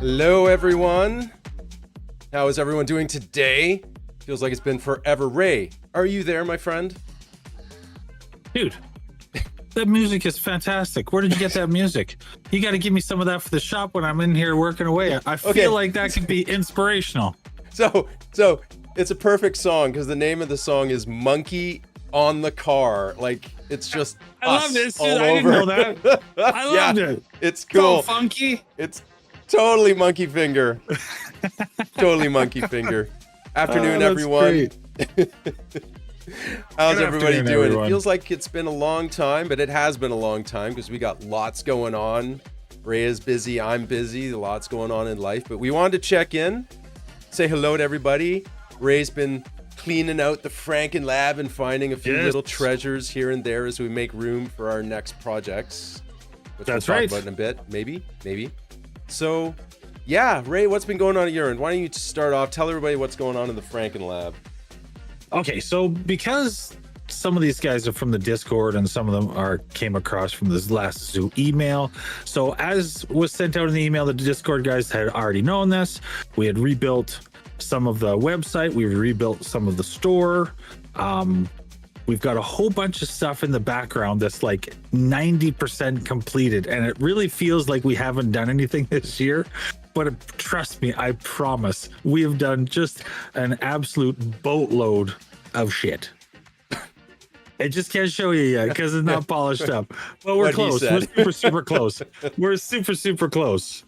Hello, everyone. How is everyone doing today? Feels like it's been forever. Ray, are you there, my friend? Dude, that music is fantastic. Where did you get that music? You got to give me some of that for the shop when I'm in here working away. I feel like that could be inspirational. So it's a perfect song because the name of the song is Monkey on the Car. Like, it's just I love this. all I over. didn't know that. I loved it. It's cool. So funky. It's totally MonkeyfingeR. Totally MonkeyfingeR. Afternoon, everyone. How's everybody doing? Everyone. It feels like it's been a long time, but it has been a long time because we got lots going on. Ray is busy. I'm busy. Lots going on in life, but we wanted to check in, say hello to everybody. Ray's been cleaning out the Frankenlab and finding a few little treasures here and there as we make room for our next projects, which we'll talk about in a bit. Maybe. So, yeah, Ray, what's been going on at your end? Why don't you start off? Tell everybody what's going on in the Frankenlab. Okay, so because some of these guys are from the Discord and some of them came across from this last Zoo email. So as was sent out in the email, the Discord guys had already known this. We had rebuilt some of the website. We rebuilt some of the store. We've got a whole bunch of stuff in the background that's like 90% completed. And it really feels like we haven't done anything this year. But trust me, I promise, we have done just an absolute boatload of shit. I just can't show you yet because it's not polished up. But we're close. We're super close. We're super close.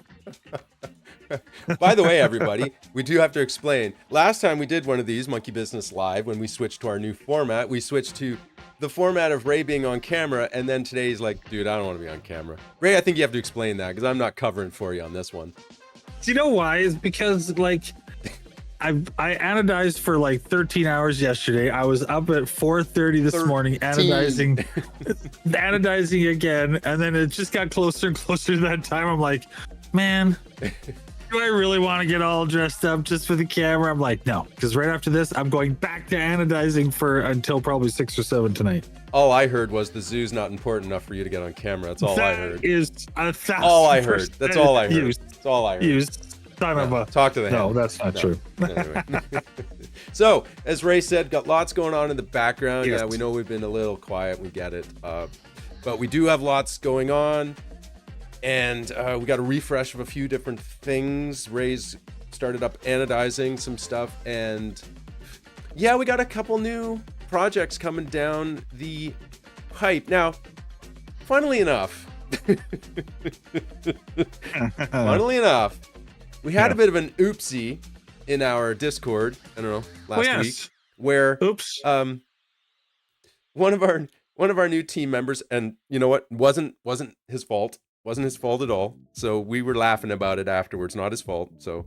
By the way, everybody, we do have to explain. Last time we did one of these, Monkey Business Live, when we switched to our new format, we switched to the format of Ray being on camera, and then today he's like, dude, I don't want to be on camera. Ray, I think you have to explain that because I'm not covering for you on this one. Do you know why? Is because like I anodized for like 13 hours yesterday. I was up at 4:30 this morning anodizing again, and then it just got closer and closer to that time. I'm like, man, do I really want to get all dressed up just for the camera? I'm like, no, because right after this, I'm going back to anodizing until probably 6 or 7 tonight. All I heard was the zoo's not important enough for you to get on camera. That's all I heard. That is 1,000%. All I heard. That's all I heard. That's all I heard. Talk to the No, that's not true. Anyway. So, as Ray said, got lots going on in the background. Yes. Yeah, we know we've been a little quiet. We get it. But we do have lots going on. And we got a refresh of a few different things. Ray's started up anodizing some stuff. And yeah, we got a couple new projects coming down the pipe. Now, funnily enough, we had a bit of an oopsie in our Discord, I don't know, last week, where one of our new team members, and you know what, wasn't his fault. Wasn't his fault at all. So we were laughing about it afterwards, not his fault. So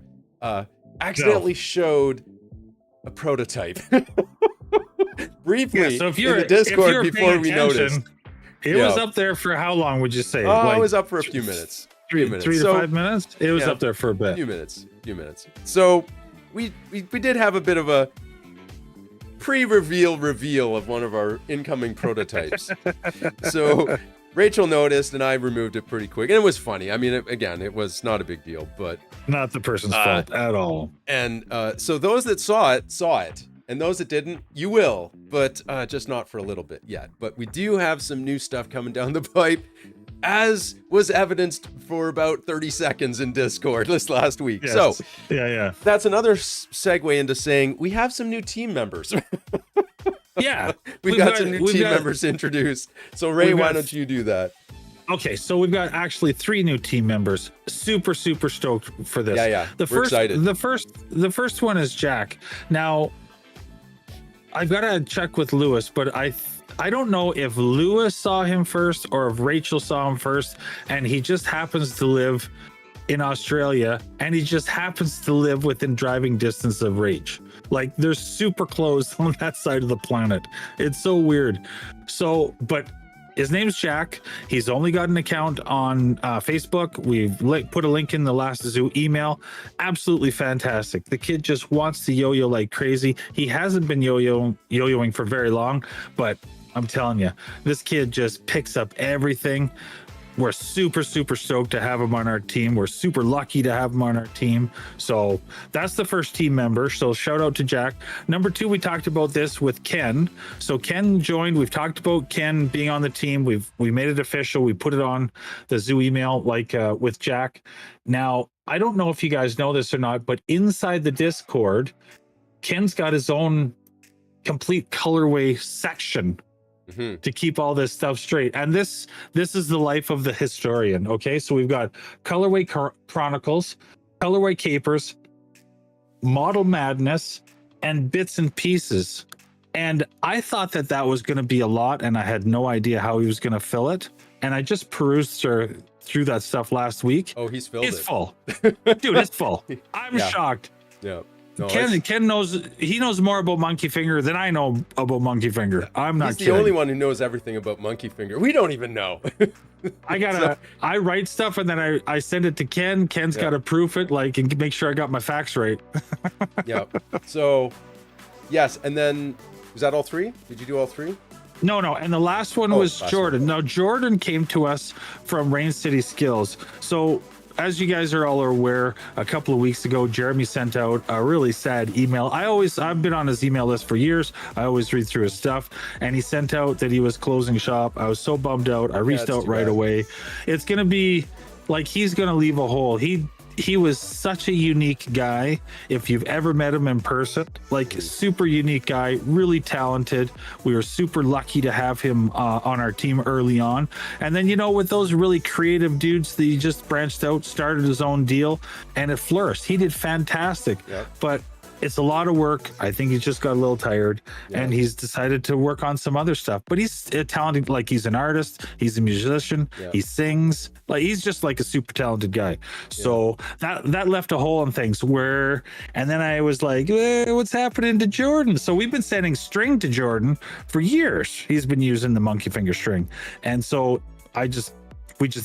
accidentally showed a prototype briefly in the Discord before we noticed. It was up there for how long would you say? Oh, it was up for a few minutes. 3 to 5 minutes? It was up there for a bit. Few minutes. So we did have a bit of a reveal of one of our incoming prototypes. So Rachel noticed and I removed it pretty quick. And it was funny. I mean, it was not a big deal, but not the person's fault at all. And so those that saw it. And those that didn't, you will, but just not for a little bit yet. But we do have some new stuff coming down the pipe, as was evidenced for about 30 seconds in Discord this last week. Yes. So yeah, that's another segue into saying we have some new team members. Yeah, we've got some new team members introduced. So Ray, why don't you do that? Okay, so we've got actually 3 new team members. Super stoked for this. Yeah. We're excited. The first one is Jack. Now, I've got to check with Lewis, but I don't know if Lewis saw him first or if Rachel saw him first, and he just happens to live in Australia, and he just happens to live within driving distance of Rach. Like, they're super close on that side of the planet. It's so weird. So, but his name's Jack. He's only got an account on Facebook. We've put a link in the last Zoo email. Absolutely fantastic. The kid just wants to yo-yo like crazy. He hasn't been yo-yoing for very long, but I'm telling you, this kid just picks up everything. we're super stoked to have him on our team. We're super lucky to have him on our team. So that's the first team member. So shout out to Jack. Number 2, we talked about this with Ken. So Ken joined. We've talked about Ken being on the team. We made it official. We put it on the Zoo email like with Jack. Now, I don't know if you guys know this or not, but inside the Discord, Ken's got his own complete colorway section to keep all this stuff straight. And this is the life of the historian. Okay, so we've got colorway chronicles, colorway capers, model madness, and bits and pieces. And I thought that was going to be a lot, and I had no idea how he was going to fill it. And I just perused through that stuff last week. Oh, he's filled it. It's full. Dude, it's full. I'm shocked. Yeah. No, Ken knows, he knows more about MonkeyfingeR than I know about MonkeyfingeR. I'm not kidding. He's the only one who knows everything about MonkeyfingeR. We don't even know. I write stuff and then I send it to Ken. Ken's got to proof it, like, and make sure I got my facts right. Yeah. So, yes. And then, was that all 3? Did you do all 3? No. And the last one was Jordan. Now, Jordan came to us from Rain City Skills. So, as you guys are all aware, a couple of weeks ago, Jeremy sent out a really sad email. I've been on his email list for years. I always read through his stuff, and he sent out that he was closing shop. I was so bummed out. I reached out right away. It's going to be like, he's going to leave a hole. He was such a unique guy. If you've ever met him in person, like, super unique guy, really talented. We were super lucky to have him on our team early on. And then, with those really creative dudes that he just branched out, started his own deal, and it flourished. He did fantastic. Yep. But it's a lot of work. I think he's just got a little tired, and he's decided to work on some other stuff. But he's talented. Like, he's an artist. He's a musician. He sings. Like, he's just like a super talented guy. So that left a hole in things and then I was like, what's happening to Jordan? So we've been sending string to Jordan for years. He's been using the MonkeyfingeR string. And so we just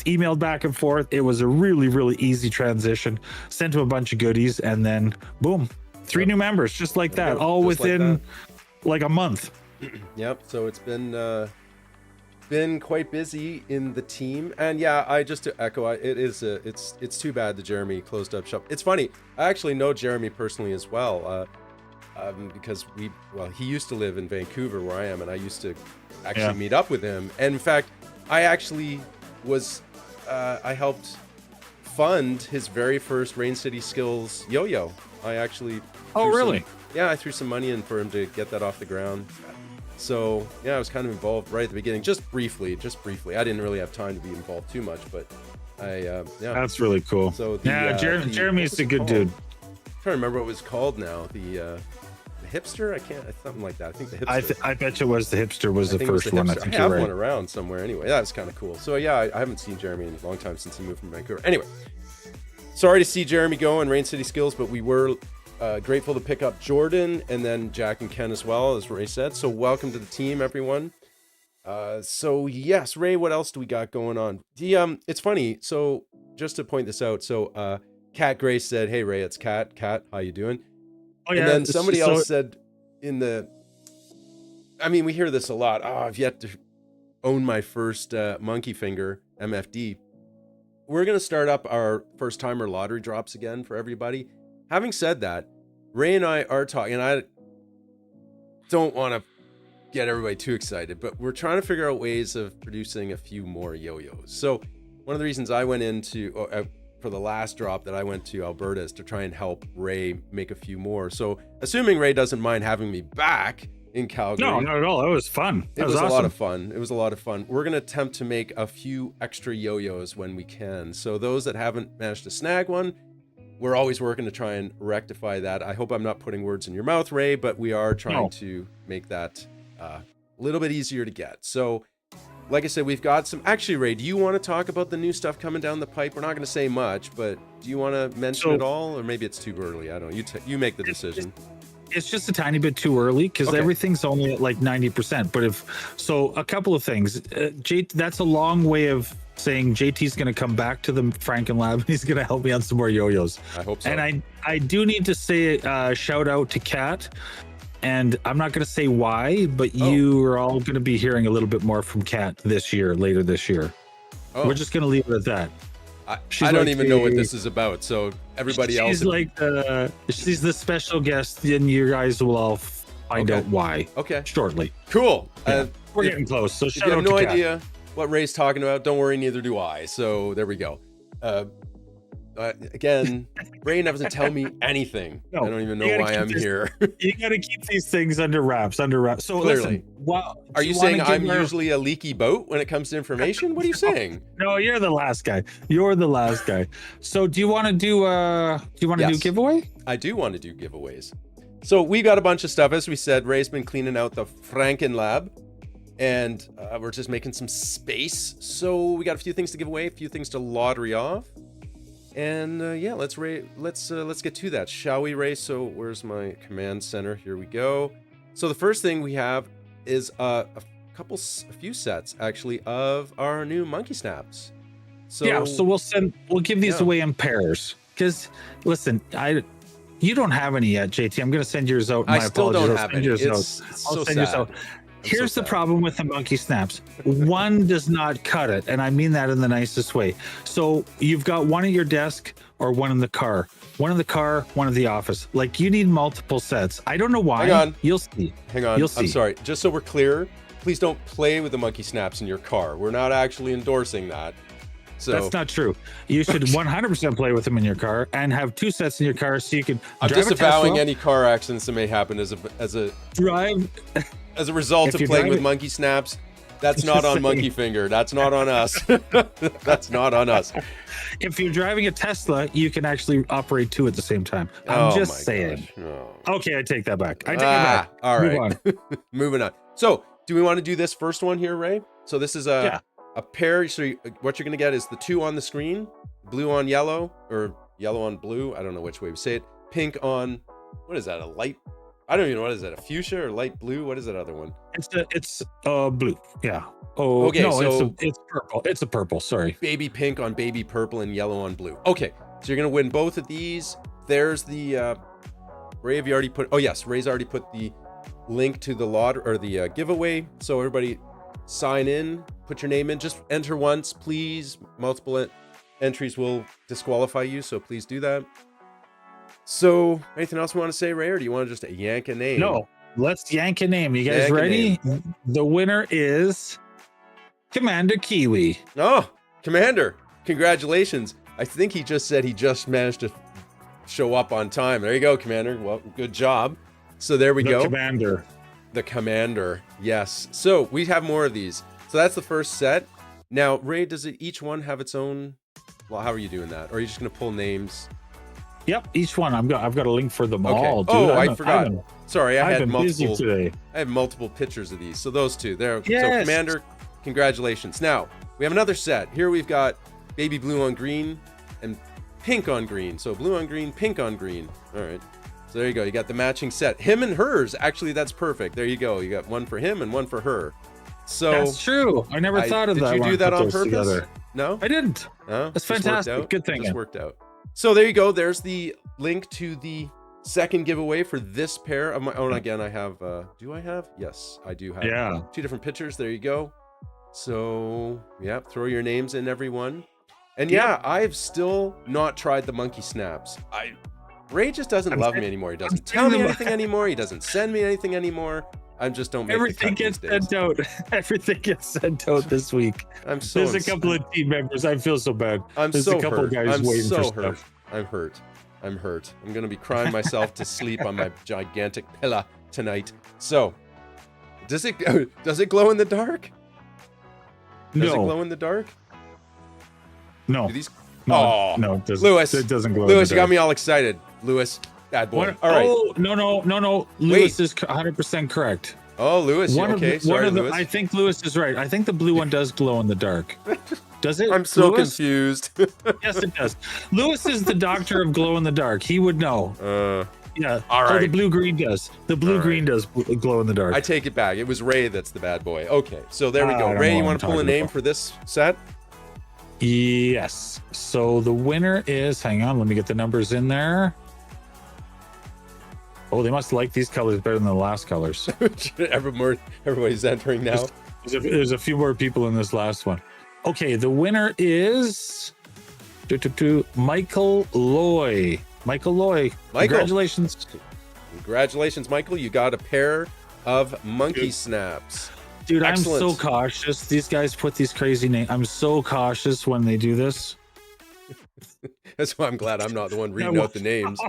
emailed back and forth. It was a really, really easy transition. Sent him a bunch of goodies, and then boom. 3 new members, just like that, all within like a month. Yep. So it's been quite busy in the team, and I just to echo, it's too bad that Jeremy closed up shop. It's funny, I actually know Jeremy personally as well, because he used to live in Vancouver where I am, and I used to actually meet up with him. And in fact, I actually was I helped fund his very first Rain City Skills yo-yo. I actually I threw some money in for him to get that off the ground. So I was kind of involved right at the beginning, just briefly. I didn't really have time to be involved too much, but that's really cool. So Jeremy's a good dude. I'm trying to remember what it was called now. The hipster, something like that. I think the hipster. I bet you was the hipster was the first one. I think I have one around somewhere anyway. That was kind of cool. So I haven't seen Jeremy in a long time since he moved from Vancouver. Anyway, sorry to see Jeremy go in Rain City Skills, but we were grateful to pick up Jordan and then Jack and Ken as well, as Ray said. So welcome to the team, everyone. So yes, Ray, what else do we got going on? It's funny. So just to point this out, so Kat Grace said, "Hey Ray, it's Kat. Kat, how you doing?" And then somebody else said we hear this a lot. I've yet to own my first MonkeyfingeR MFD. We're going to start up our first timer lottery drops again for everybody. Having said that, Ray and I are talking, and I don't want to get everybody too excited, but we're trying to figure out ways of producing a few more yo-yos. So one of the reasons I went into, for the last drop that I went to Alberta, is to try and help Ray make a few more. So assuming Ray doesn't mind having me back in Calgary. No, not at all. It was fun. It was awesome. A lot of fun. We're going to attempt to make a few extra yo-yos when we can. So those that haven't managed to snag one, we're always working to try and rectify that. I hope I'm not putting words in your mouth, Ray, but we are trying to make that a little bit easier to get. So, like I said, we've got some... Actually, Ray, do you want to talk about the new stuff coming down the pipe? We're not going to say much, but do you want to mention it all? Or maybe it's too early. I don't know. You make the decision. It's just a tiny bit too early because everything's only at like 90%. But a couple of things. That's a long way of saying JT's going to come back to the Frankenlab and he's going to help me on some more yo-yos. I hope so. And I do need to say shout out to Kat. And I'm not going to say why, but you are all going to be hearing a little bit more from Kat later this year. Oh. We're just gonna leave it at that. I don't even know what this is about. So everybody else. She's the special guest, and you guys will all find out why. Okay. Shortly. Cool. Yeah. We're getting close. So if you have no idea what Ray's talking about, don't worry, neither do I. So there we go. Again, Ray doesn't tell me anything. No, I don't even know why I'm here. You got to keep these things under wraps. So clearly, listen, are you saying I'm usually a leaky boat when it comes to information? What are you saying? No, you're the last guy. You're the last guy. So do you want to do do giveaway? I do want to do giveaways. So we got a bunch of stuff. As we said, Ray's been cleaning out the Frankenlab, and we're just making some space. So we got a few things to give away, a few things to lottery off. And let's get to that, shall we, Ray? So where's my command center? Here we go. So the first thing we have is a few sets actually of our new monkey snaps. So so we'll give these away in pairs. Because listen, you don't have any yet, JT. I'm gonna send yours out. I still don't have any. It's so sad. Here's the problem with the monkey snaps. One does not cut it, and I mean that in the nicest way. So you've got one at your desk or one in the car. One in the car, one in the office. Like, you need multiple sets. I don't know why. Hang on. You'll see. Hang on. You'll see. I'm sorry. Just so we're clear, please don't play with the monkey snaps in your car. We're not actually endorsing that. So that's not true. You should 100% play with them in your car and have two sets in your car so you can. I'm disavowing any car accidents that may happen as a drive. As a result of playing with monkey snaps. That's not on MonkeyFinger. That's not on us. That's not on us. If you're driving a Tesla, you can actually operate two at the same time. I'm just saying. Okay, I take that back. I take it back. All right. Moving on. So, do we want to do this first one here, Ray? So this is a pair. So what you're going to get is the two on the screen, blue on yellow, or yellow on blue. I don't know which way we say it. Pink on, what is that? A light? I don't even know, what is that? A fuchsia or light blue? What is that other one? It's blue. Yeah. Oh, okay. No, so it's purple. It's a purple. Sorry. Baby pink on baby purple and yellow on blue. Okay. So you're going to win both of these. There's the, Ray, have you already put, Ray's already put the link to the lot or the giveaway. So everybody sign in, put your name in, just enter once, please. Multiple entries will disqualify you. So please do that. So, anything else we want to say, Ray, or do you want to just yank a name? No, let's yank a name. You guys ready? The winner is Commander Kiwi. Oh, Commander, congratulations. I think he just said he just managed to show up on time. There you go, Commander. Well, good job. So there we go. The Commander, yes. So we have more of these. So that's the first set. Now, Ray, does each one have its own? Well, how are you doing that? Or are you just going to pull names? Yep, each one. I've got a link for them all. Dude. I forgot. Sorry, I had multiple today. I have multiple pictures of these. So those two there. Yes. So Commander, congratulations. Now we have another set. Here we've got baby blue on green and pink on green. So blue on green, pink on green. All right. So there you go. You got the matching set. Him and hers. Actually, that's perfect. There you go. You got one for him and one for her. So that's true. I never thought of that. Did you do that on purpose? Together. No, I didn't. No, that's fantastic. Good thing. Just worked out. So there you go. There's the link to the second giveaway for this pair of my own. Again, I have, do I have? Yes, I do have two different pictures. There you go. So yeah, throw your names in, everyone. And I've still not tried the monkey snaps. Ray just doesn't love me anymore. He doesn't tell me anything anymore. He doesn't send me anything anymore. I just don't make everything gets sent out. Everything gets sent out this week. There's a couple of team members. I feel so bad. There's a couple of guys waiting for stuff. I'm hurt. I'm gonna be crying myself to sleep on my gigantic pillow tonight. So, does it glow in the dark? Does it glow in the dark? No. No, it doesn't. Lewis, it doesn't glow. Lewis, you got me all excited. Lewis, bad boy. All right. Oh, no. Lewis is 100% correct. Oh, Lewis. Okay. Sorry, Lewis. I think Lewis is right. I think the blue one does glow in the dark. Does it? I'm so confused. Yes, it does. Lewis is the doctor of glow in the dark. He would know. Yeah. All right. The blue-green does. The blue-green does glow in the dark. I take it back. It was Ray that's the bad boy. Okay. So there we go. Ray, you want to pull a name for this set? Yes. So the winner is, hang on, let me get the numbers in there. Oh, they must like these colors better than the last colors. Everybody's entering now. There's a few more people in this last one. Okay, the winner is Michael Loy. Michael Loy. Congratulations. Congratulations, Michael. You got a pair of monkey snaps. Dude, Excellent. I'm so cautious. These guys put these crazy names. I'm so cautious when they do this. That's why I'm glad I'm not the one reading out the names.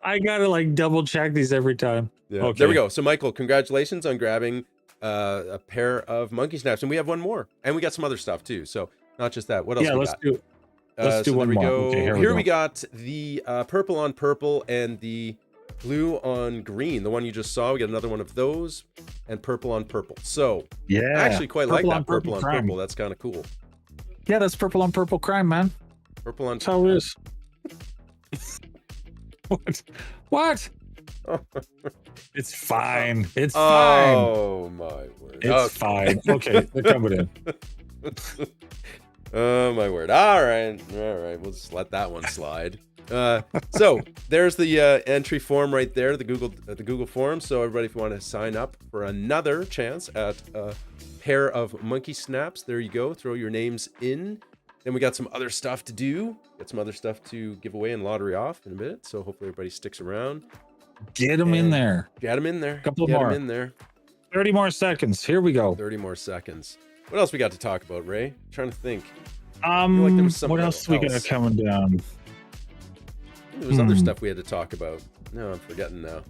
I gotta like double check these every time. Yeah. Okay. There we go. So, Michael, congratulations on grabbing a pair of monkey snaps, and we have one more, and we got some other stuff too. So, not just that. What else? Yeah, let's do one more. Okay, here we got the purple on purple and the blue on green. The one you just saw. We got another one of those, and purple on purple. So, yeah, I actually quite like that purple on purple. That's kind of cool. Yeah, that's purple on purple crime, man. Purple on. That's how it is. What? It's fine. It's fine. Oh my word. It's fine. Okay, they're coming in. Oh my word. All right. We'll just let that one slide. So there's the entry form right there, the Google form. So everybody, if you want to sign up for another chance at a pair of monkey snaps, there you go. Throw your names in. Then we got some other stuff to do. Got some other stuff to give away and lottery off in a bit. So hopefully everybody sticks around. Get them in there. Get them in there. Couple more. Get them in there. 30 more seconds. Here we go. 30 more seconds. What else we got to talk about, Ray? I'm trying to think. What else we got coming down? There was other stuff we had to talk about. No, I'm forgetting now.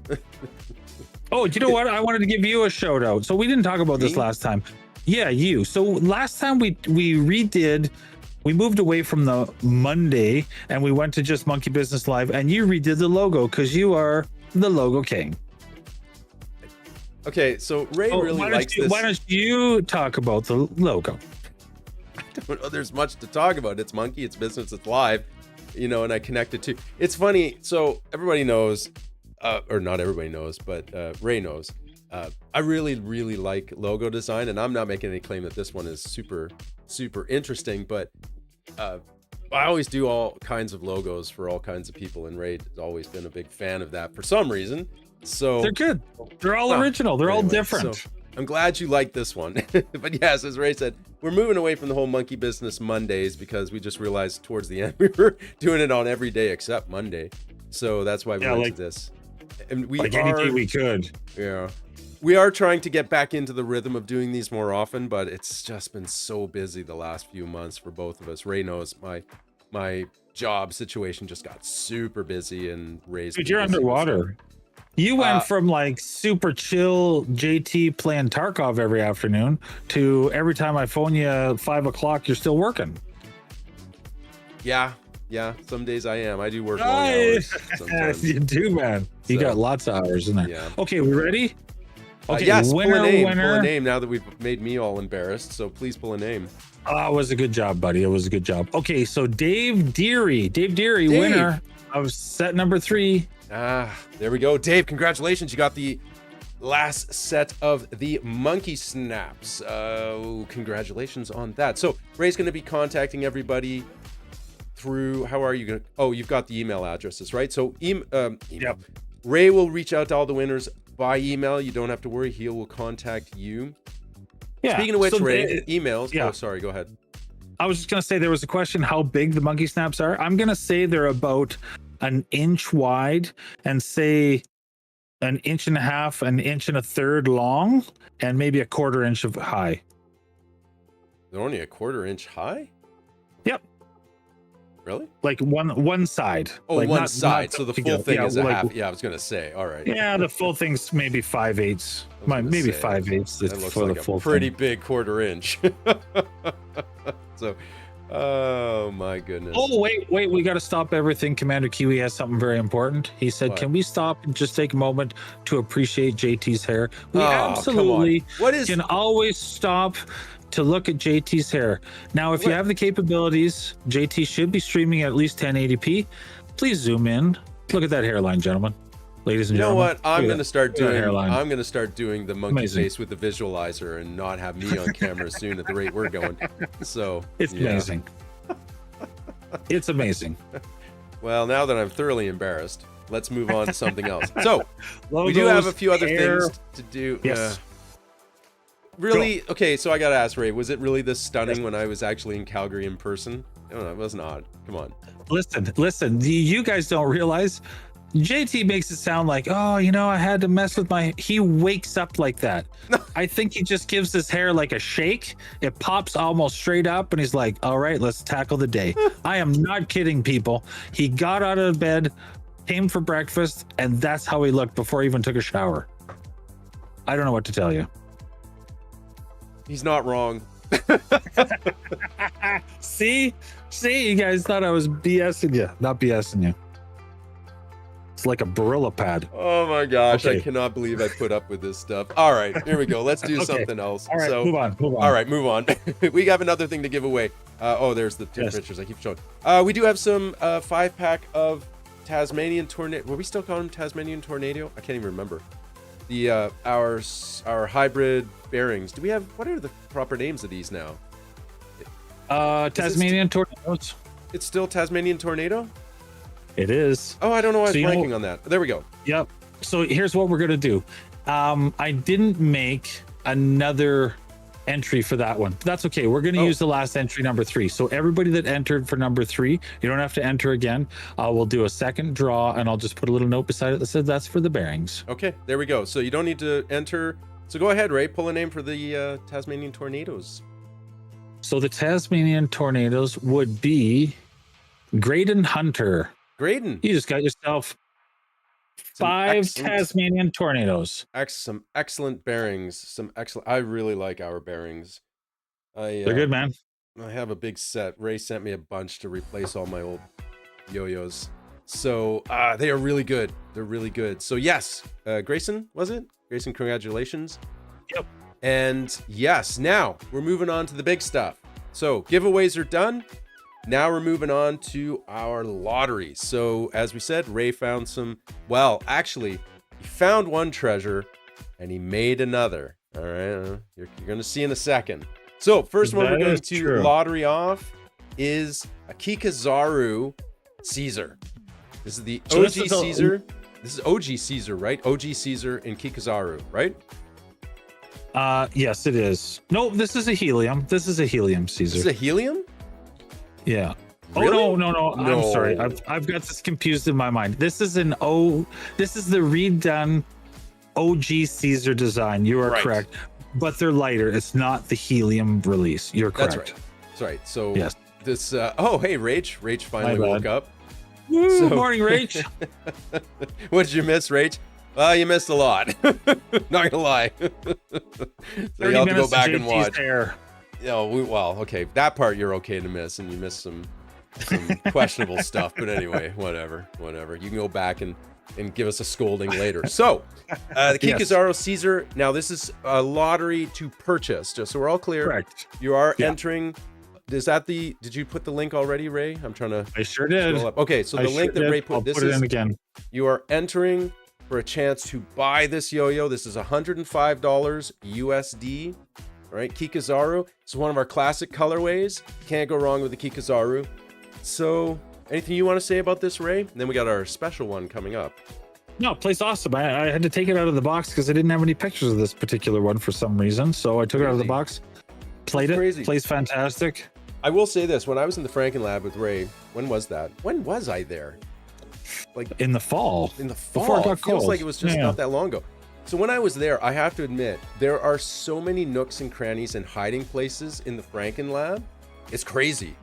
Oh, do you know what? I wanted to give you a shout out. So we didn't talk about this last time. Yeah, you. So last time we moved away from the Monday and we went to just Monkey Business Live, and you redid the logo because you are the logo king. Okay, so Ray really likes this. Why don't you talk about the logo? I don't know. There's much to talk about. It's Monkey, it's business, it's live, and I connect it to. It's funny. So everybody knows, or not everybody knows, but Ray knows. I really, really like logo design, and I'm not making any claim that this one is super, super interesting, but I always do all kinds of logos for all kinds of people, and Ray has always been a big fan of that for some reason. So they're good. They're all original. They're all different. So I'm glad you like this one. But yes, as Ray said, we're moving away from the whole Monkey Business Mondays because we just realized towards the end we were doing it on every day except Monday. So that's why we went to this. And any day we could. Yeah. We are trying to get back into the rhythm of doing these more often, but it's just been so busy the last few months for both of us. Ray knows my job situation just got super busy, and Ray's. Dude, you're underwater. You went from like super chill JT playing Tarkov every afternoon to every time I phone you at 5 o'clock, you're still working. Yeah. Some days I am. I do work long hours sometimes. You do, man. You got lots of hours in there. Yeah. Okay, we ready? Okay, yes, pull a name now that we've made me all embarrassed. So please pull a name. Oh, it was a good job, buddy. It was a good job. Okay, so Dave Deary, winner of set number 3. There we go. Dave, congratulations. You got the last set of the monkey snaps. Congratulations on that. So Ray's going to be contacting everybody through, how are you going to, you've got the email addresses, right? So Yep. Ray will reach out to all the winners by email. You don't have to worry. He will contact you. Yeah. Speaking of which, so Ray, emails. Yeah. Oh, sorry. Go ahead. I was just going to say, there was a question how big the monkey snaps are. I'm going to say they're about an inch wide and say an inch and a half, an inch and a third long, and maybe a quarter inch of high. They're only a quarter inch high? Yep. Really? Like one side. Oh, like one side. So the full thing is a like, half. Yeah, I was going to say. All right. Yeah, the full thing's maybe 5/8. Maybe 5/8. That looks like a pretty big quarter inch. So, oh my goodness. Oh, wait. We got to stop everything. Commander Kiwi has something very important. He said, Can we stop and just take a moment to appreciate JT's hair? We absolutely can always stop to look at JT's hair. Now, if you have the capabilities, JT should be streaming at least 1080p. Please zoom in. Look at that hairline, gentlemen. Ladies and gentlemen. You know what? I'm going to start doing the monkey face with the visualizer and not have me on camera soon at the rate we're going. So it's amazing. It's amazing. Well, now that I'm thoroughly embarrassed, let's move on to something else. So we do have a few other things to do. Yes. really okay? So I gotta ask Ray, was it really this stunning when I was actually in Calgary in person? No, it was not. Come on. Listen. You guys don't realize. JT makes it sound like, oh, I had to mess with he wakes up like that. I think he just gives his hair like a shake. It pops almost straight up and he's like, all right, let's tackle the day. I am not kidding, people. He got out of bed, came for breakfast, and that's how he looked before he even took a shower. I don't know what to tell you. He's not wrong. See, you guys thought I was BSing you. Not BSing you. It's like a Barilla pad. Oh my gosh, okay. I cannot believe I put up with this stuff. All right, here we go. Let's do something else. All right, move on. All right, move on. We have another thing to give away. There's the two pictures I keep showing. We do have some 5-pack of Tasmanian Tornado. Were we still calling them Tasmanian Tornado? I can't even remember. The our hybrid bearings. Do we have, what are the proper names of these now? Tasmanian Tornadoes. It's still Tasmanian Tornado? It is. Oh, I don't know why I was blanking on that. There we go. Yep. So here's what we're gonna do. I didn't make another entry for that one. That's okay. We're gonna use the last entry, number 3. So everybody that entered for number 3, you don't have to enter again. We'll do a second draw, and I'll just put a little note beside it that says that's for the bearings. Okay, there we go. So you don't need to enter. So go ahead, Ray. Pull a name for the Tasmanian Tornadoes. So the Tasmanian Tornadoes would be Graydon Hunter. Graydon. You just got yourself 5 Tasmanian Tornadoes. Some excellent bearings. I really like our bearings. They're good, man. I have a big set. Ray sent me a bunch to replace all my old yo-yos. So they are really good. They're really good. So yes, Grayson, was it? Grayson, congratulations. Yep. And yes, now we're moving on to the big stuff. So giveaways are done. Now we're moving on to our lottery. So as we said, Ray found actually, he found one treasure and he made another. All right, you're going to see in a second. So first one we're going to lottery off is a Kikazaru Caesar. This is the OG Caesar. This is OG Caesar, right? OG Caesar in Kikazaru, right? Yes, it is. No, this is a helium. This is a helium Caesar. This is a helium? Yeah. Really? Oh no. I'm sorry. I've got this confused in my mind. This is the redone OG Caesar design. You are correct. But they're lighter. It's not the helium release. You're correct. That's right. So yes. This hey, Rach finally woke up. Woo, morning, Rach. What did you miss, Rach? Well, you missed a lot. Not gonna lie. So you have to go back and watch. Okay, that part you're okay to miss, and you missed some questionable stuff. But anyway, whatever. You can go back and give us a scolding later. So, the Kikazaru Caesar. Now, this is a lottery to purchase. Just so we're all clear. Correct. You are entering. Did you put the link already, Ray? I'm trying to. I sure did. Okay, so the link that Ray put. I'll put it in again. You are entering for a chance to buy this yo-yo. This is $105 USD. All right, Kikazaru. It's one of our classic colorways. Can't go wrong with the Kikazaru. So, anything you want to say about this, Ray? And then we got our special one coming up. No, it plays awesome. I had to take it out of the box because I didn't have any pictures of this particular one for some reason. So I took it out of the box, played it, plays fantastic. I will say this, when I was in the Frankenlab with Ray, when was that? When was I there? Like in the fall. Before it got cold. Feels like it was just not that long ago. So when I was there, I have to admit, there are so many nooks and crannies and hiding places in the Frankenlab. It's crazy.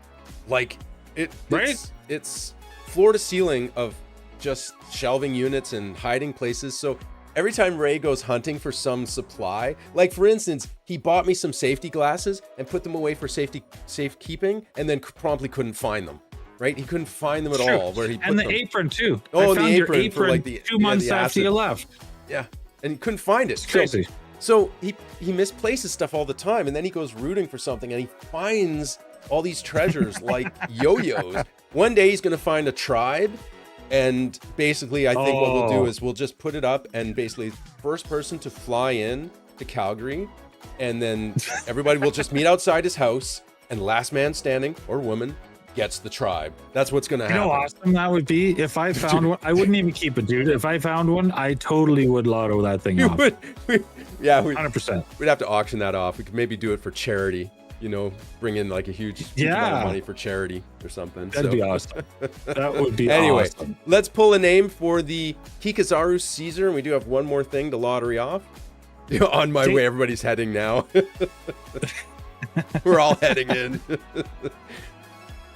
Like, it's floor to ceiling of just shelving units and hiding places. So every time Ray goes hunting for some supply, like for instance, he bought me some safety glasses and put them away for safekeeping, and then promptly couldn't find them. Right? He couldn't find them at all. Where he put them. And the apron too. Oh, the apron for like the 2 months after you left. Yeah. And he couldn't find it. It's crazy. So he misplaces stuff all the time, and then he goes rooting for something, and he finds all these treasures like yo-yos. One day he's going to find a tribe, and basically I think what we'll do is we'll just put it up, and basically first person to fly in to Calgary, and then everybody will just meet outside his house, and last man standing or woman gets the tribe. That's what's going to happen. You know how awesome that would be? If I found one, I wouldn't even keep it, dude. If I found one, I totally would lotto that thing off. Yeah, 100%. We'd have to auction that off. We could maybe do it for charity. You know, bring in like a huge amount of money for charity or something. That'd be awesome. That would be anyway, awesome. Let's pull a name for the Kikazaru Caesar, and we do have one more thing to lottery off. On my way, everybody's heading now. We're all heading in.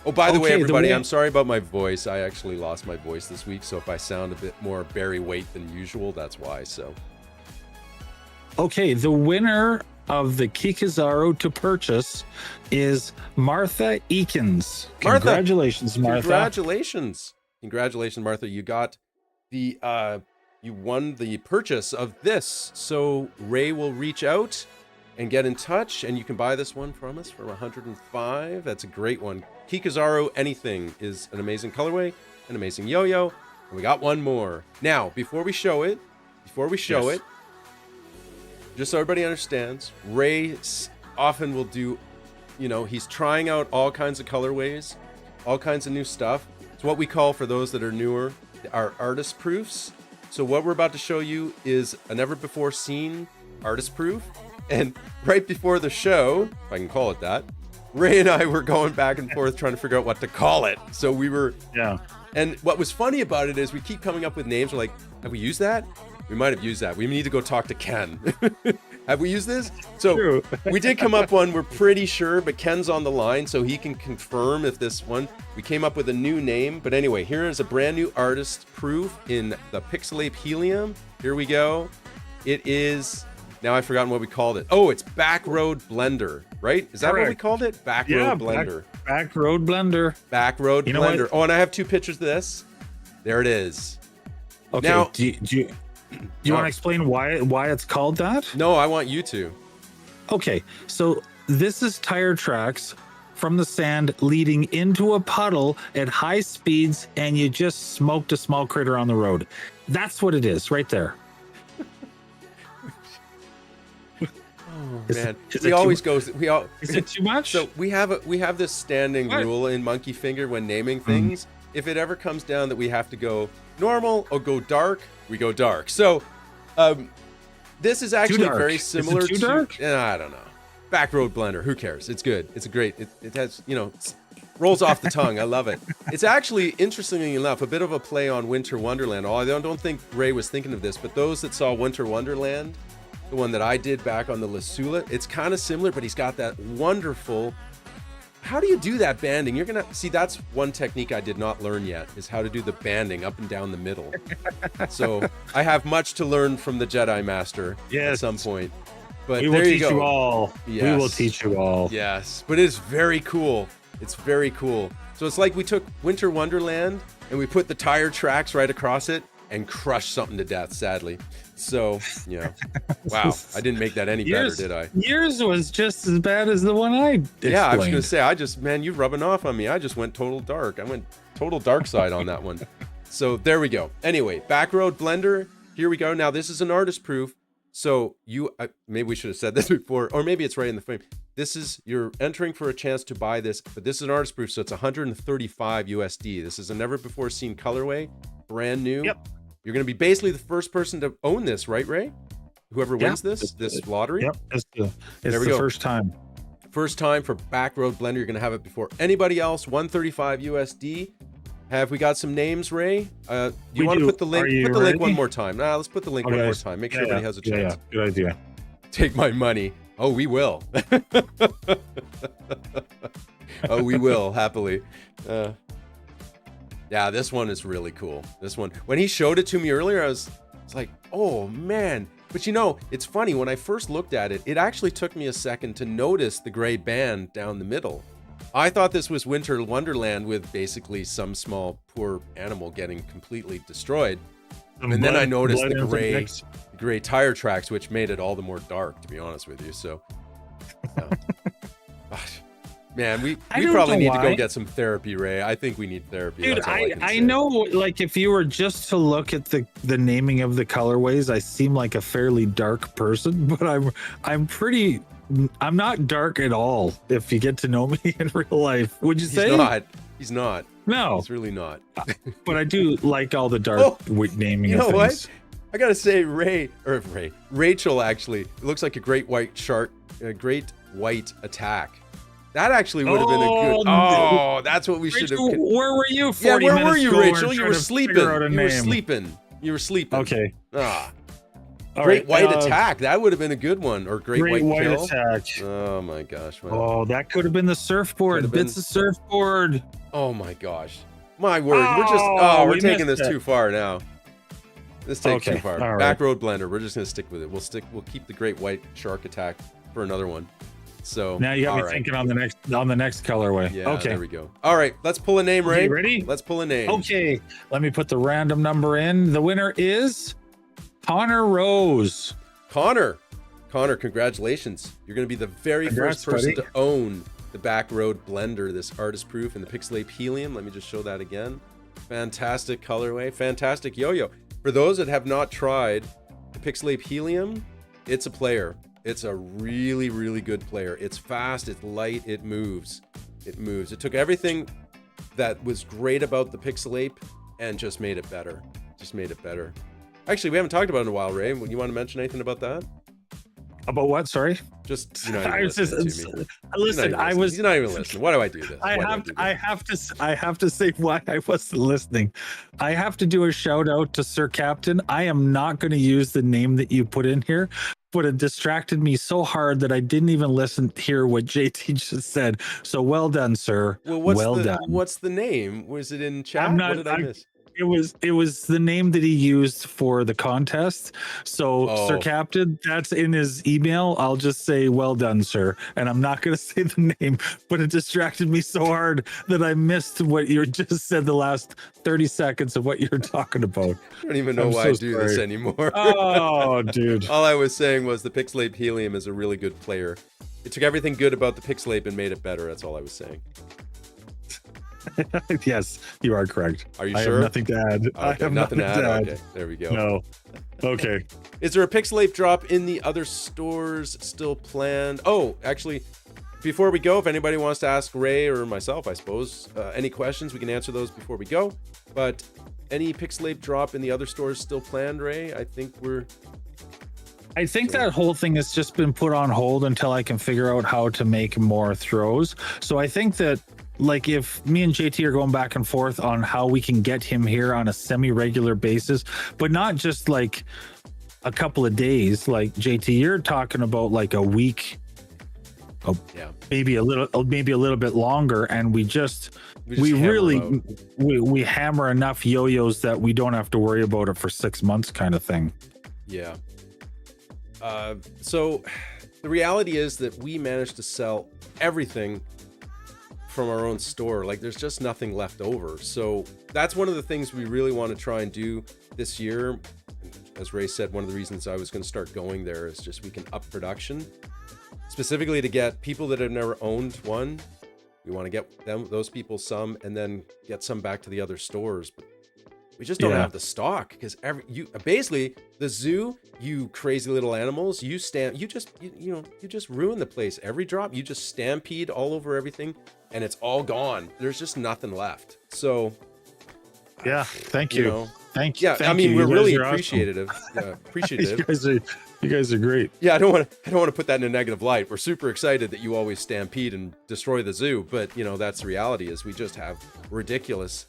Oh, by the way, everybody, I'm sorry about my voice. I actually lost my voice this week, so if I sound a bit more Barry White than usual, that's why. So, okay, the winner of the Kikazaru to purchase is Martha Eakins. Congratulations, Martha. Congratulations, Martha. You got the you won the purchase of this. So Ray will reach out and get in touch, and you can buy this one from us for $105. That's a great one. Kikazaru Anything is an amazing colorway, an amazing yo-yo, and we got one more. Now, before we show it, just so everybody understands, Ray often will do, you know, he's trying out all kinds of colorways, all kinds of new stuff. It's what we call, for those that are newer, our artist proofs. So what we're about to show you is a never before seen artist proof. And right before the show, if I can call it that, Ray and I were going back and forth trying to figure out what to call it. So we were, and what was funny about it is we keep coming up with names. We're like, have we used that? We might have used that. We need to go talk to Ken. Have we used this? So we did come up one, we're pretty sure, but Ken's on the line, so he can confirm if this one, we came up with a new name. But anyway, here is a brand new artist proof in the Pixelape Helium. Here we go. It is, now I've forgotten what we called it. Oh, it's Backroad Blender, right? Is that what we called it? Backroad Blender. Backroad Blender. Backroad Blender. Oh, and I have two pictures of this. There it is. Okay, now, do you want to explain why it's called that? No, I want you to. Okay, so this is tire tracks from the sand leading into a puddle at high speeds, and you just smoked a small critter on the road. That's what it is, right there. Oh man, we always go. Is it too much? So we have this standing rule in MonkeyfingeR when naming things. If it ever comes down that we have to go normal or go dark, we go dark. So this is actually very similar to dark? I don't know. Backroad Blender. Who cares? It's good. It's a great. It has, you know, rolls off the tongue. I love it. It's actually, interestingly enough, a bit of a play on Winter Wonderland. I don't think Ray was thinking of this, but those that saw Winter Wonderland, the one that I did back on the Lasula, it's kind of similar, but he's got that wonderful. How do you do that banding? You're gonna see, that's one technique I did not learn yet, is how to do the banding up and down the middle. So I have much to learn from the Jedi Master at some point. But we will teach you all. Yes. We will teach you all. Yes, but it's very cool. It's very cool. So it's like we took Winter Wonderland and we put the tire tracks right across it and crushed something to death, sadly. So, yeah. Wow. I didn't make that any better, did I? Yours was just as bad as the one I explained. Yeah, I was going to say, man, you're rubbing off on me. I just went total dark. I went total dark side on that one. So there we go. Anyway, Backroad Blender. Here we go. Now, this is an artist proof. So maybe we should have said this before, or maybe it's right in the frame. You're entering for a chance to buy this, but this is an artist proof, so it's 135 USD. This is a never before seen colorway, brand new. Yep. You're going to be basically the first person to own this, right, Ray? Whoever wins this lottery. Yep, it's the first time. First time for Backroad Blender. You're going to have it before anybody else. 135 USD. Have we got some names, Ray? You want to put the link? Put the link one more time. Let's put the link one more time. Make sure everybody has a chance. Yeah, good idea. Take my money. Oh, we will. Oh, we will, happily. Yeah, this one is really cool. This one, when he showed it to me earlier, I was like, oh man. But you know, it's funny, when I first looked at it, it actually took me a second to notice the gray band down the middle. I thought this was Winter Wonderland with basically some small poor animal getting completely destroyed. And then I noticed the gray tire tracks, which made it all the more dark, to be honest with you. So, man, we probably need to go get some therapy, Ray. I think we need therapy. Dude, I know, like, if you were just to look at the naming of the colorways, I seem like a fairly dark person, but I'm pretty I'm not dark at all. If you get to know me in real life, would you say? He's not. No, he's really not. But I do like all the dark naming. You know of things. what? I gotta say, Rachel actually looks like a great white shark, a great white attack. That actually would have been a good. Oh, that's what we should have. Where were you? 40 where minutes were you, ago Rachel? You were sleeping. You were sleeping. Okay. Great white attack. That would have been a good one. Or great white kill. Attack. Oh my gosh. Man. Oh, that could have been the surfboard. Bits of surfboard. Oh my gosh. My word. We're taking this too far now. This takes too far. Right. Back road blender. We're just gonna stick with it. We'll keep the great white shark attack for another one. So now you got me thinking on the next colorway. Yeah. Okay. There we go. All right. Let's pull a name, Ray. You ready? Let's pull a name. Okay. Let me put the random number in. The winner is Connor Rose. Connor, congratulations. You're going to be the very first person to own the Back Road Blender, this artist proof and the Pixelape Helium. Let me just show that again. Fantastic colorway, fantastic yo-yo. For those that have not tried the Pixelape Helium, it's a player. It's a really, really good player. It's fast, it's light, it moves. It took everything that was great about the Pixelape and just made it better. Actually, we haven't talked about it in a while, Ray. You want to mention anything about that? About what? Sorry. Just Listen. I was. He's not even listening. Why do I do this? I have to say why I wasn't listening. I have to do a shout out to Sir Captain. I am not going to use the name that you put in here, but it distracted me so hard that I didn't even hear what JT just said. So well done, sir. Well, done. What's the name? Was it in chat? What did I miss? It was the name that he used for the contest. So Sir Captain, that's in his email. I'll just say, well done, sir. And I'm not going to say the name, but it distracted me so hard that I missed what you just said, the last 30 seconds of what you're talking about. I don't even know why I do this anymore. Oh, dude. All I was saying was the Pixelape Helium is a really good player. It took everything good about the Pixelape and made it better. That's all I was saying. Yes, you are correct. Are you sure? I have nothing to add. Okay, I have nothing to add. Okay, there we go. No. Okay. Is there a Pixelape drop in the other stores still planned? Oh, actually, before we go, if anybody wants to ask Ray or myself, I suppose, any questions, we can answer those before we go. But any Pixelape drop in the other stores still planned, Ray? I think that whole thing has just been put on hold until I can figure out how to make more throws. So I think that, like, if me and JT are going back and forth on how we can get him here on a semi-regular basis, but not just like a couple of days, like JT, you're talking about like a week, maybe a little bit longer, and we hammer enough yo-yos that we don't have to worry about it for 6 months, kind of thing. Yeah. So the reality is that we managed to sell everything from our own store. Like, there's just nothing left over. So that's one of the things we really want to try and do this year. As Ray said, one of the reasons I was going to start going there is just we can up production, specifically to get people that have never owned one. We want to get those people some, and then get some back to the other stores. But we just don't have the stock, because basically the zoo, you crazy little animals, you just ruin the place. Every drop, you just stampede all over everything, and it's all gone. There's just nothing left. So thank you. Thank you. I mean, we're really appreciative. Awesome. Appreciative. You guys are great. Yeah, I don't want to put that in a negative light. We're super excited that you always stampede and destroy the zoo, but that's the reality. Is we just have ridiculous,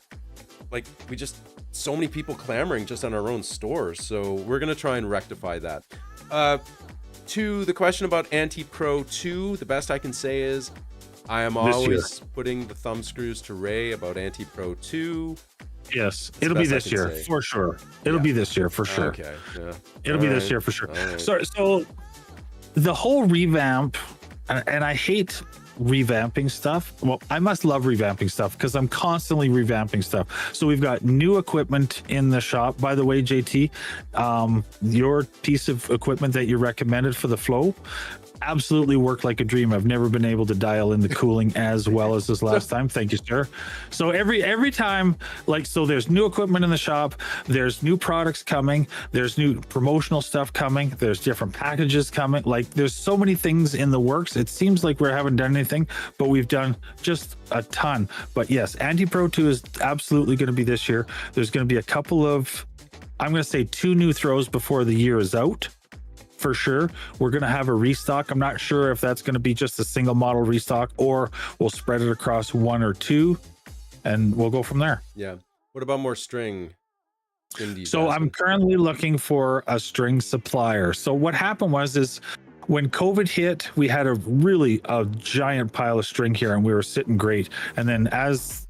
so many people clamoring just on our own stores. So we're going to try and rectify that. To the question about Anti-Pro 2, the best I can say is I am always putting the thumb screws to Ray about Anti-Pro 2. Yes, it'll be this year for sure. It'll be this year for sure. Okay, yeah. It'll be this year for sure. Right. So the whole revamp, and I hate revamping stuff. Well, I must love revamping stuff because I'm constantly revamping stuff. So we've got new equipment in the shop. By the way, JT, your piece of equipment that you recommended for the flow absolutely worked like a dream. I've never been able to dial in the cooling as well as this last time. Thank you, sir. So every time, like, so there's new equipment in the shop, there's new products coming, there's new promotional stuff coming, there's different packages coming. Like, there's so many things in the works. It seems like we haven't done anything, but we've done just a ton. But yes, Anti-Pro 2 is absolutely going to be this year. There's going to be a couple of, I'm going to say 2 new throws before the year is out. For sure, we're going to have a restock. I'm not sure if that's going to be just a single model restock or we'll spread it across 1 or 2 and we'll go from there. Yeah. What about more string? So I'm currently looking for a string supplier. So what happened is when COVID hit, we had a giant pile of string here and we were sitting great. And then as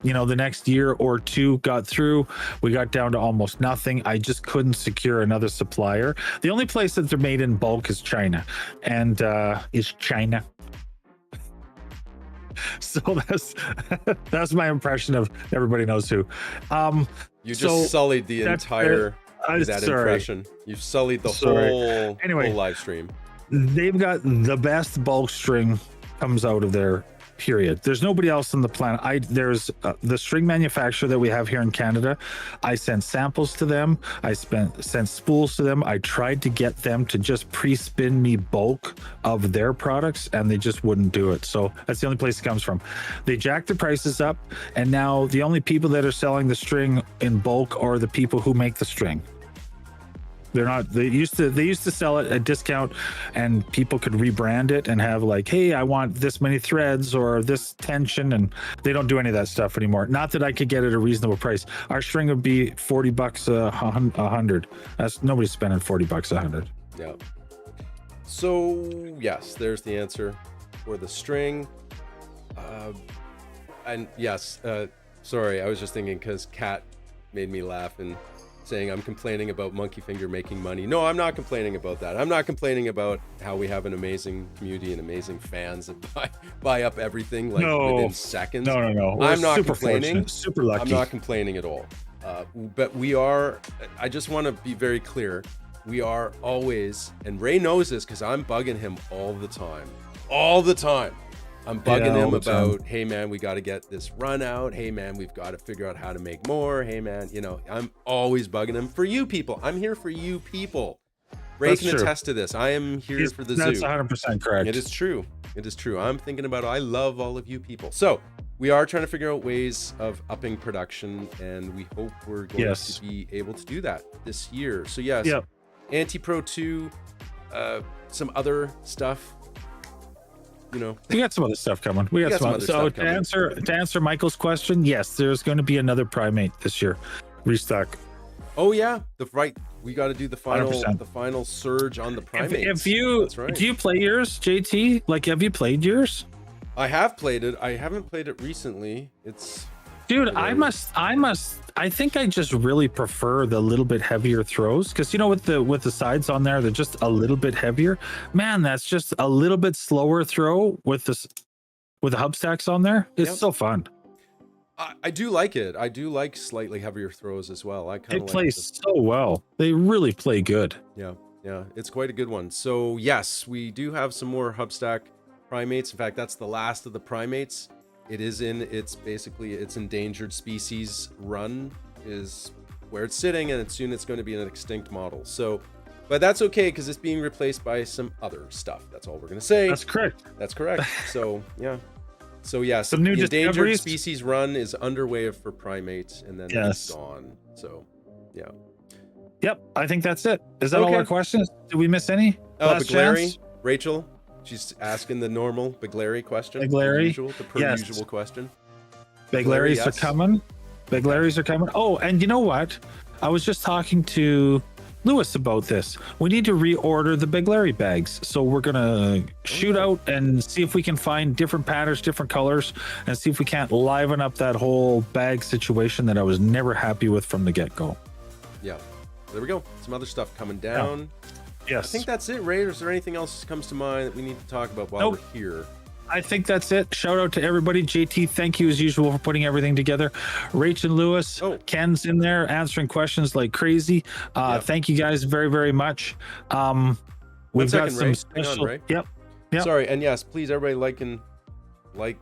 you know, the next year or 2 got through, we got down to almost nothing. I just couldn't secure another supplier. The only place that they're made in bulk is China, and is China. So that's my impression of everybody knows who. You just sullied the entire that impression. You've sullied the whole live stream. They've got the best bulk string comes out of there. Period. There's nobody else on the planet. There's the string manufacturer that we have here in Canada. I sent samples to them. I sent spools to them. I tried to get them to just pre-spin me bulk of their products, and they just wouldn't do it. So that's the only place it comes from. They jacked the prices up, and now the only people that are selling the string in bulk are the people who make the string. They're not. They used to sell it at discount, and people could rebrand it and have like, hey, I want this many threads or this tension, and they don't do any of that stuff anymore. Not that I could get it at a reasonable price. Our string would be $40 a 100. That's nobody's spending $40 a 100. Yeah. So yes, there's the answer for the string. And yes, sorry, I was just thinking because Kat made me laugh and saying I'm complaining about MonkeyfingeR making money. No, I'm not complaining about that. I'm not complaining about how we have an amazing community and amazing fans that buy up everything within seconds. No. I'm not complaining. Super lucky. I'm not complaining at all. But we are, I just want to be very clear. We are always, and Ray knows this because I'm bugging him all the time. I'm bugging him about, hey man, we got to get this run out. Hey man, we've got to figure out how to make more. Hey man, I'm always bugging him for you people. I'm here for you people. Ray can attest to this. I am here for the zoo. That's 100% correct. It is true. I'm thinking about it. I love all of you people. So we are trying to figure out ways of upping production, and we hope we're going to be able to do that this year. So yes, Anti-Pro 2, some other stuff. We got some other stuff coming. We got some other stuff coming. To answer Michael's question, yes, there's going to be another primate this year, restock. Oh yeah, we got to do the final surge on the primates. Do you play yours, JT? Like, have you played yours? I have played it. I haven't played it recently. Dude, I think I just really prefer the little bit heavier throws because with the sides on there, they're just a little bit heavier. Man, that's just a little bit slower throw with the hub stacks on there. It's so fun. I do like it. I do like slightly heavier throws as well. They play so well. They really play good. Yeah, it's quite a good one. So yes, we do have some more hub stack primates. In fact, that's the last of the primates. It is it's endangered species run is where it's sitting, and soon it's going to be an extinct model. So, but that's okay because it's being replaced by some other stuff. That's all we're going to say. That's correct. So yeah. So yeah, some new endangered species run is underway for primates, and then it's gone. So yeah. Yep, I think that's it. Is that all our questions? Did we miss any? Last chance? Rachel. She's asking the normal Begleri question. Begleri, the usual question. Begleris are coming. Begleris are coming. Oh, and you know what? I was just talking to Lewis about this. We need to reorder the Begleri bags. So we're gonna shoot out and see if we can find different patterns, different colors, and see if we can't liven up that whole bag situation that I was never happy with from the get-go. Yeah, there we go. Some other stuff coming down. Yes. I think that's it, Ray. Is there anything else that comes to mind that we need to talk about while we're here? I think that's it. Shout out to everybody. JT, thank you as usual for putting everything together. Rach and Lewis, Ken's in there answering questions like crazy. Thank you guys very, very much. We've got some special. Yep. Sorry, and yes, please everybody like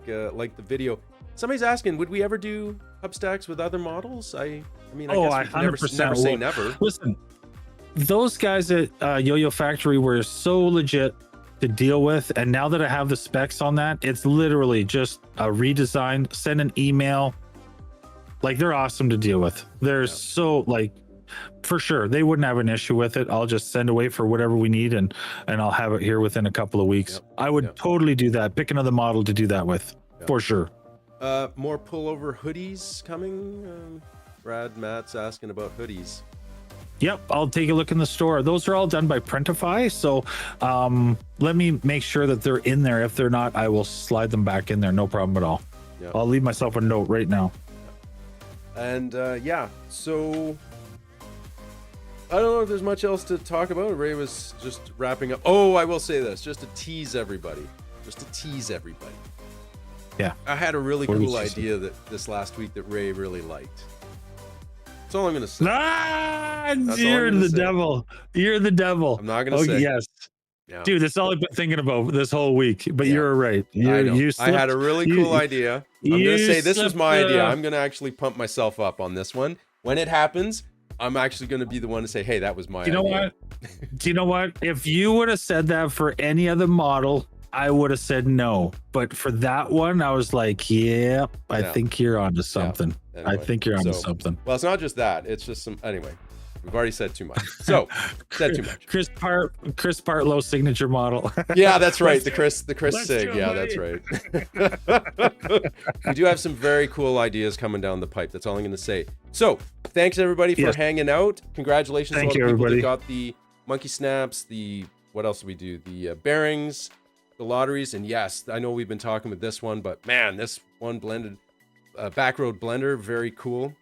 the video. Somebody's asking, would we ever do hub stacks with other models? I mean, I guess we never say never. Listen, those guys at Yo-Yo Factory were so legit to deal with, and now that I have the specs on that, it's literally just a redesign. Send an email. Like, they're awesome to deal with. They're so, like, for sure they wouldn't have an issue with it. I'll just send away for whatever we need, and I'll have it here within a couple of weeks. I would totally do that. Pick another model to do that with, for sure. More pullover hoodies coming. Matt's asking about hoodies. Yep, I'll take a look in the store. Those are all done by Printify, so let me make sure that they're in there. If they're not, I will slide them back in there, no problem at all. I'll leave myself a note right now. And so I don't know if there's much else to talk about. Ray was just wrapping up. Oh, I will say this, just to tease everybody. Yeah, I had a really cool idea that this last week that Ray really liked. That's all I'm gonna say. You're the devil. You're the devil. I'm not gonna say. Yes. Yeah. Dude, that's all I've been thinking about this whole week. But you're right. I had a really cool idea. I'm gonna say this was my idea. I'm gonna actually pump myself up on this one. When it happens, I'm actually gonna be the one to say, hey, that was my idea. You know what? Do you know what? If you would have said that for any other model, I would have said no. But for that one, I was like, yeah, I think you're onto something. Yeah. Anyway, I think you're onto something. Well, it's not just that. It's just some. Anyway, we've already said too much. So, said too much. Chris Partlow signature model. Yeah, that's right. The Chris Sig. Yeah, that's right. We do have some very cool ideas coming down the pipe. That's all I'm going to say. So, thanks everybody for hanging out. Congratulations to all the people that got the monkey snaps. What else did we do? The bearings. The lotteries, and yes, I know we've been talking with this one, but man, this one blended backroad blender, very cool.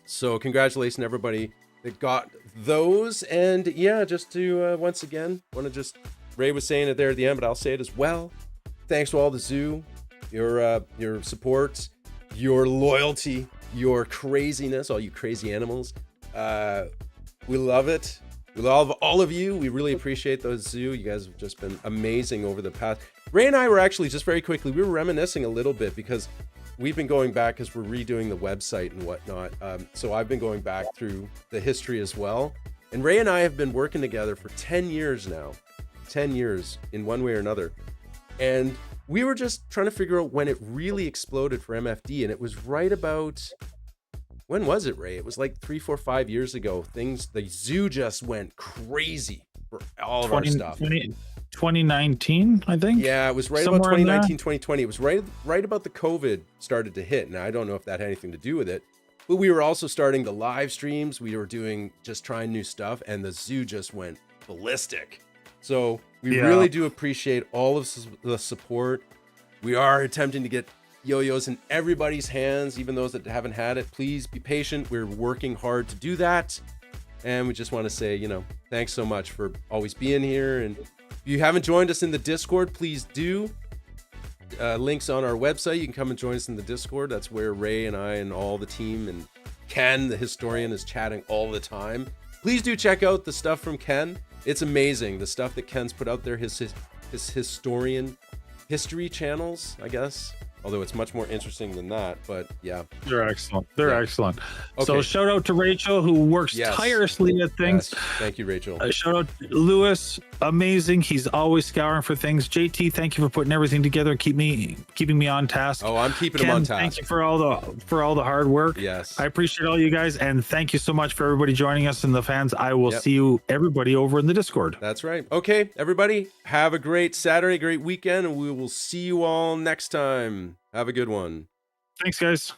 So congratulations everybody that got those. And yeah, just to once again want to just, Ray was saying it there at the end, but I'll say it as well. Thanks to all the zoo, your support, your loyalty, your craziness, all you crazy animals. We love it. We love all of you. We really appreciate those zoo. You guys have just been amazing over the past. Ray and I were actually, just very quickly, we were reminiscing a little bit because we've been going back because we're redoing the website and whatnot. So I've been going back through the history as well. And Ray and I have been working together for 10 years now. 10 years in one way or another. And we were just trying to figure out when it really exploded for MFD. And it was right about... When was it, Ray? It was like 3, 4, 5 years ago. The zoo just went crazy for all of our stuff. 2019, I think. Yeah, it was right about 2019, 2020. It was right about the COVID started to hit. Now, I don't know if that had anything to do with it, but we were also starting the live streams. We were just trying new stuff, and the zoo just went ballistic. So we really do appreciate all of the support. We are attempting to get yo-yos in everybody's hands, even those that haven't had it. Please be patient. We're working hard to do that. And we just want to say, thanks so much for always being here. And if you haven't joined us in the Discord, please do. Links on our website. You can come and join us in the Discord. That's where Ray and I and all the team and Ken, the historian, is chatting all the time. Please do check out the stuff from Ken. It's amazing. The stuff that Ken's put out there, his historian history channels, I guess. Although it's much more interesting than that, but yeah. They're excellent. They're excellent. Okay. So shout out to Rachel, who works tirelessly at things. Yes. Thank you, Rachel. Shout out to Lewis. Amazing. He's always scouring for things. JT, thank you for putting everything together and keeping me on task. Oh, I'm keeping him on task. Thank you for all the hard work. Yes. I appreciate all you guys, and thank you so much for everybody joining us and the fans. I will see you everybody over in the Discord. That's right. Okay, everybody, have a great Saturday, great weekend, and we will see you all next time. Have a good one. Thanks, guys.